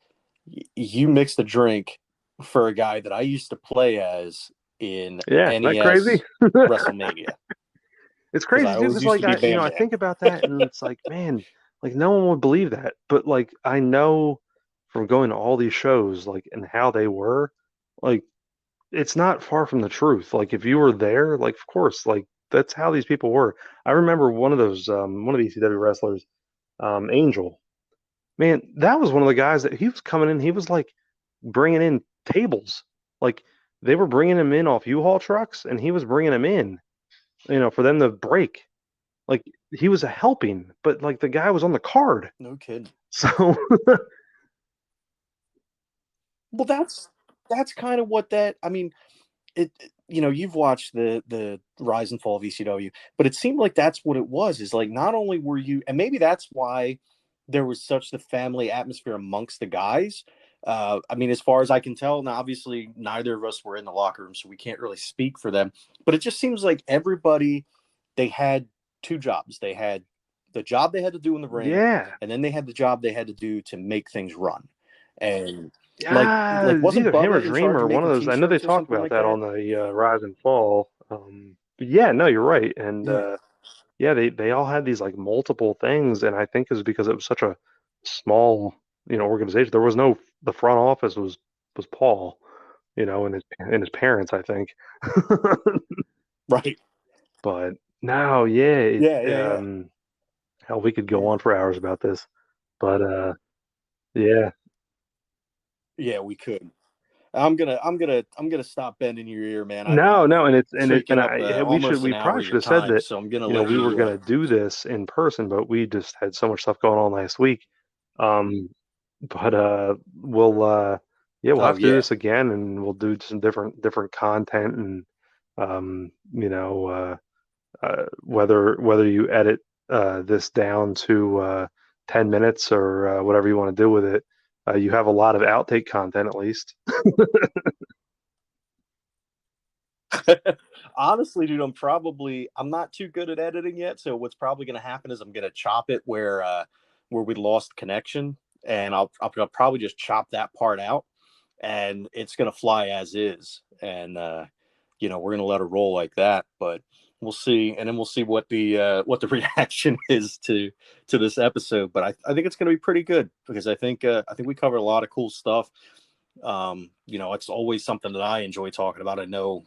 you mixed a drink for a guy that I used to play as in yeah, isn't that crazy? NES WrestleMania It's because I crazy too, always because used like to be I Bam Bam. think about that, and it's like, man, like no one would believe that, but like I know from going to all these shows, like, and how they were, like, it's not far from the truth. Like if you were there, like of course, like that's how these people were. I remember one of the ECW wrestlers, Angel. Man, that was one of the guys that he was coming in. He was like bringing in tables, like they were bringing him in off U-Haul trucks, and he was bringing them in, for them to break. Like he was a helping, but like the guy was on the card. No kidding. So Well, that's kind of what that. I mean, you've watched the rise and fall of ECW, but it seemed like that's what it was. Is like not only were you, and maybe that's why there was such the family atmosphere amongst the guys. I mean, as far as I can tell, now obviously neither of us were in the locker room, so we can't really speak for them. But it just seems like everybody they had two jobs. They had the job they had to do in the ring, yeah, and then they had the job they had to do to make things run. And yeah, it's wasn't either him or Bubba in charge Dreamer, of one of making those. I know they T-shirts or talk something about like that that? on the Rise and Fall. But yeah, no, you're right, and Yeah. yeah, they all had these like multiple things, and I think it's because it was such a small, organization. There was no The front office was Paul, and his parents, I think. Right. But no, yeah, Yeah, yeah, yeah. hell, we could go Yeah. on for hours about this. But yeah, Yeah, we could. I'm gonna stop bending your ear, man. I've no, no, taken and up we almost an hour probably of should your have said time, that, so I'm gonna let we were you. gonna do this in person, but we just had so much stuff going on last week. Um, but we'll Oh have to do yeah. this again, and we'll do some different content, and um, you know, whether you edit this down to 10 minutes, or whatever you want to do with it, you have a lot of outtake content at least. Honestly, dude, I'm not too good at editing yet. So what's probably gonna happen is I'm gonna chop it where we lost connection, and I'll probably just chop that part out, and it's gonna fly as is, and we're gonna let it roll like that. But we'll see, and then we'll see what the reaction is to this episode. But I think it's gonna be pretty good because I think we covered a lot of cool stuff. It's always something that I enjoy talking about. I know,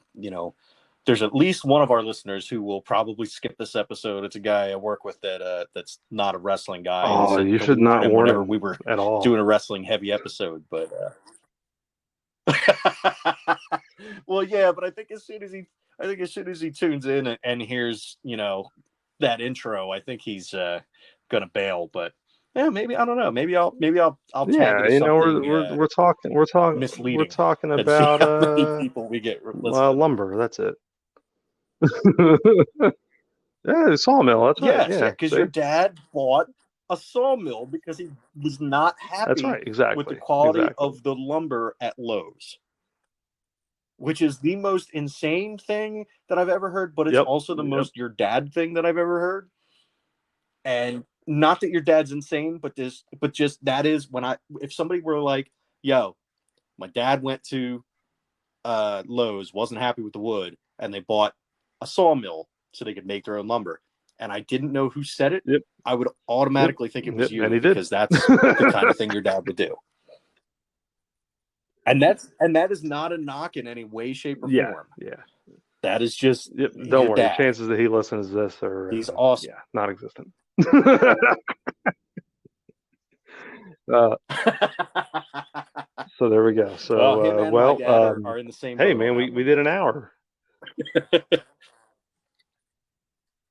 there's at least one of our listeners who will probably skip this episode. It's a guy I work with that's not a wrestling guy, and he Oh, said you to should warn not him warn whenever him we were at all. doing a wrestling heavy episode. But well, yeah, but I think as soon as he tunes in and hears, that intro, I think he's gonna bail. But yeah, maybe I don't know. I'll tag it Yeah, as we're something we're we're talking we're talking we're misleading talking and see about how many people we get listening. lumber. That's it. Yeah, the sawmill. That's right. Yes, yeah, Yeah. because See. your dad bought. a sawmill because he was not That's happy right. with the Exactly. quality Exactly. of the lumber at Lowe's, which is the most insane thing that I've ever heard, but it's Yep. also the Yep. most your dad thing that I've ever heard. And not that your dad's insane, but just that is when if somebody were like, yo, my dad went to Lowe's, wasn't happy with the wood, and they bought a sawmill so they could make their own lumber. And I didn't know who said it. Yep. I would Yep. automatically think it was Yep. And you he did. because that's the kind of thing your dad would do. And that is not a knock in any way, shape, or Yeah. form. Yeah. That is just Yep. Don't your worry. dad. Chances that he listens to this are, He's awesome. yeah, non-existent. uh, so there we go. Well, him So, and my dad are in the same hey boat on man, that we one. did an hour.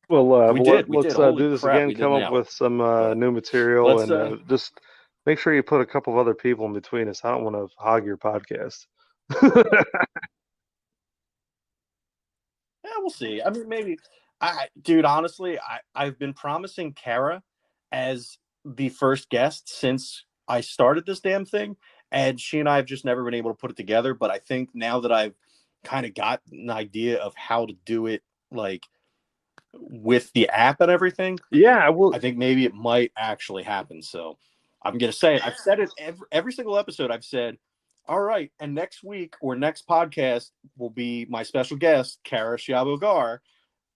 Well, We did. We let's did. Holy do this crap, again. we did Come an up hour. with some But new material, let's and just make sure you put a couple of other people in between us. I don't want to hog your podcast. yeah, we'll see. I mean, maybe dude, honestly, I've been promising Kara as the first guest since I started this damn thing, and she and I have just never been able to put it together. But I think now that I've kind of got an idea of how to do it, like with the app and everything, Yeah, I will. I think maybe it might actually happen. So I'm gonna say it. I've said it every single episode. I've said, all right, and next week or next podcast will be my special guest, Kara Shiabogar,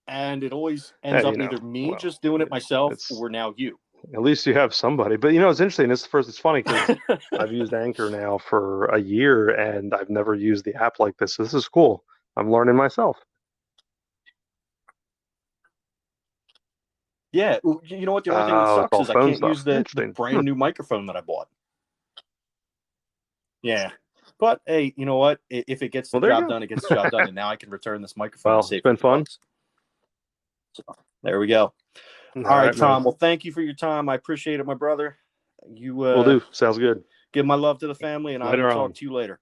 and it always ends Hey, up either me well, just doing it myself it's or now you. at least you have somebody. But it's interesting. It's first. It's funny because I've used Anchor now for a year, and I've never used the app like this. This is cool. I'm learning myself. Yeah, you know what? The only thing that Oh, it's sucks all is I phone can't stuff. use the Interesting. Hmm. brand new microphone that I bought. Yeah, but hey, you know what? If it gets the Well, there job you done, it gets the go. job done, and now I can return this microphone and Well, it's save been fun. $50. So there we go. All All right, right, man. Tom. Well, thank you for your time. I appreciate it, my brother. You Will do. Sounds good. give my love to the family, and I will Later talk on. to you later.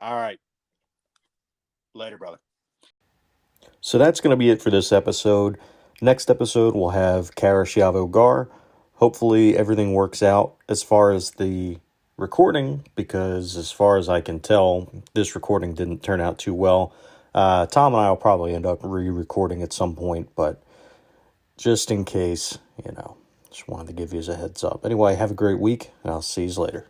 All right. Later, brother. So that's going to be it for this episode. Next episode, we'll have Kara Shiavo Gar. Hopefully, everything works out as far as the recording, because as far as I can tell, this recording didn't turn out too well. Tom and I will probably end up re-recording at some point, but just in case, just wanted to give you a heads up. Anyway, have a great week, and I'll see you later.